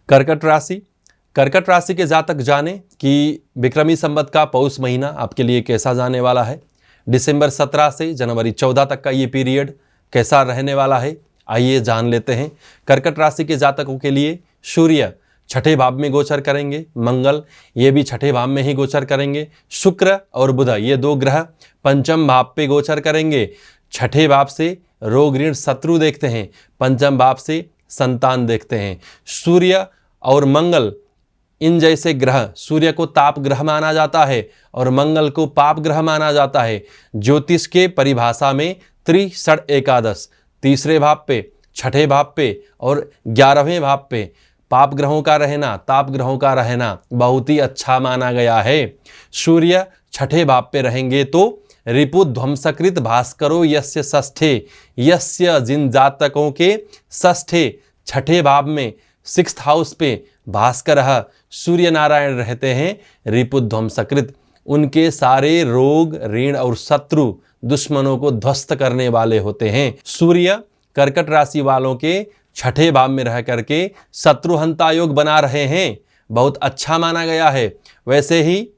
कर्कट राशि। कर्कट राशि के जातक जाने कि विक्रमी संवत का पौष महीना आपके लिए कैसा जाने वाला है। दिसंबर 17 से जनवरी 14 तक का ये पीरियड कैसा रहने वाला है, आइए जान लेते हैं। कर्कट राशि के जातकों के लिए सूर्य छठे भाव में गोचर करेंगे, मंगल ये भी छठे भाव में ही गोचर करेंगे, शुक्र और बुध ये दो ग्रह पंचम भाव पे गोचर करेंगे। छठे भाव से रोग ऋण शत्रु देखते हैं, पंचम भाव से संतान देखते हैं। सूर्य और मंगल इन जैसे ग्रह, सूर्य को ताप ग्रह माना जाता है और मंगल को पाप ग्रह माना जाता है। ज्योतिष के परिभाषा में त्रिषड एकादश, तीसरे भाव पे, छठे भाव पे और 11वें भाव पे पाप ग्रहों का रहना, ताप ग्रहों का रहना बहुत ही अच्छा माना गया है। सूर्य छठे भाव पे रहेंगे तो रिपु ध्वंसकृत भास्करो यस्य षष्ठे, यस्य जिन जातकों के षष्ठे छठे भाव में 6th हाउस पे भास्कर सूर्य नारायण रहते हैं, रिपु ध्वंसकृत उनके सारे रोग ऋण और शत्रु दुश्मनों को ध्वस्त करने वाले होते हैं। सूर्य कर्कट राशि वालों के छठे भाव में रह करके शत्रुहंता योग बना रहे हैं, बहुत अच्छा माना गया है। वैसे ही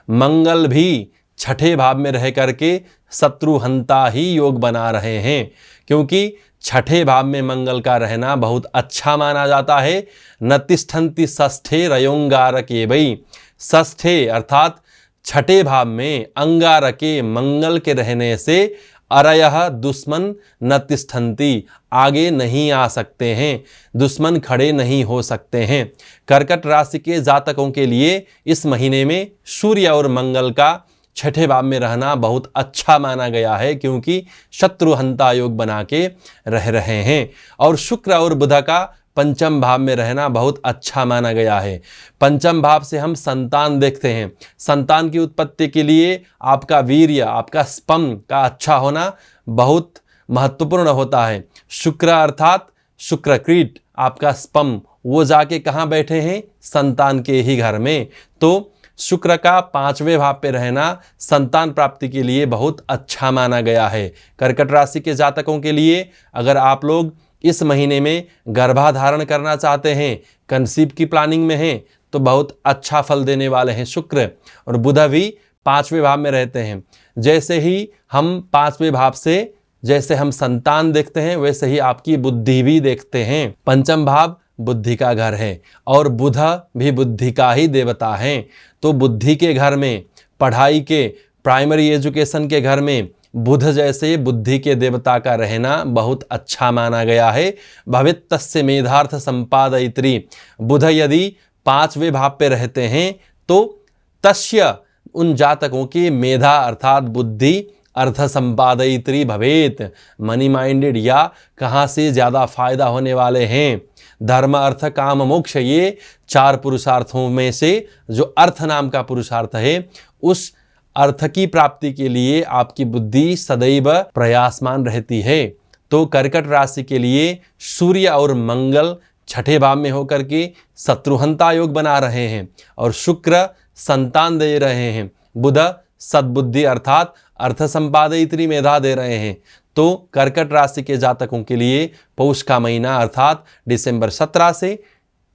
मंगल भी छठे भाव में रह करके शत्रुहंता ही योग बना रहे हैं, क्योंकि छठे भाव में मंगल का रहना बहुत अच्छा माना जाता है। न तिष्ठन्ति षष्ठे रयोंगारके वै, षष्ठे अर्थात छठे भाव में अंगारके मंगल के रहने से अरयः दुश्मन न तिष्ठन्ति, आगे नहीं आ सकते हैं, दुश्मन खड़े नहीं हो सकते हैं। कर्कट राशि के जातकों के लिए इस महीने में सूर्य और मंगल का छठे भाव में रहना बहुत अच्छा माना गया है, क्योंकि शत्रुहंता योग बना के रह रहे हैं। और शुक्र और बुध का पंचम भाव में रहना बहुत अच्छा माना गया है। पंचम भाव से हम संतान देखते हैं, संतान की उत्पत्ति के लिए आपका वीर्य, आपका स्पर्म का अच्छा होना बहुत महत्वपूर्ण होता है। शुक्र अर्थात शुक्रकीट आपका स्पर्म, वो जाके कहाँ बैठे हैं, संतान के ही घर में। तो शुक्र का 5वें भाव पे रहना संतान प्राप्ति के लिए बहुत अच्छा माना गया है। कर्कट राशि के जातकों के लिए अगर आप लोग इस महीने में गर्भाधारण करना चाहते हैं, कंसीव की प्लानिंग में हैं, तो बहुत अच्छा फल देने वाले हैं शुक्र। और बुध भी 5वें भाव में रहते हैं। जैसे ही हम 5वें भाव से जैसे हम संतान देखते हैं, वैसे ही आपकी बुद्धि भी देखते हैं। पंचम भाव बुद्धि का घर है और बुध भी बुद्धि का ही देवता है। तो बुद्धि के घर में, पढ़ाई के, प्राइमरी एजुकेशन के घर में बुध जैसे बुद्धि के देवता का रहना बहुत अच्छा माना गया है। भवितस्य मेधार्थ संपादयित्री, बुध यदि 5वें भाव पे रहते हैं तो तस्य उन जातकों की मेधा अर्थात बुद्धि अर्थ संपादयित्री भवेत, मनी माइंडेड या कहाँ से ज़्यादा फायदा होने वाले हैं। धर्म अर्थ काम मोक्ष, ये 4 पुरुषार्थों में से जो अर्थ नाम का पुरुषार्थ है, उस अर्थ की प्राप्ति के लिए आपकी बुद्धि सदैव प्रयासमान रहती है। तो कर्कट राशि के लिए सूर्य और मंगल छठे भाव में होकर के शत्रुहंता योग बना रहे हैं और शुक्र संतान दे रहे हैं, बुध सद्बुद्धि अर्थात अर्थ संपादयित्री मेधा दे रहे हैं। तो कर्कट राशि के जातकों के लिए पौष का महीना अर्थात दिसंबर 17 से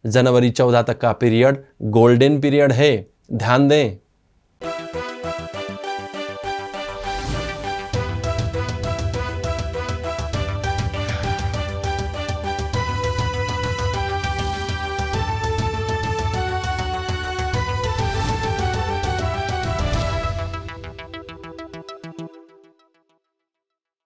जनवरी 14 तक का पीरियड गोल्डन पीरियड है, ध्यान दें।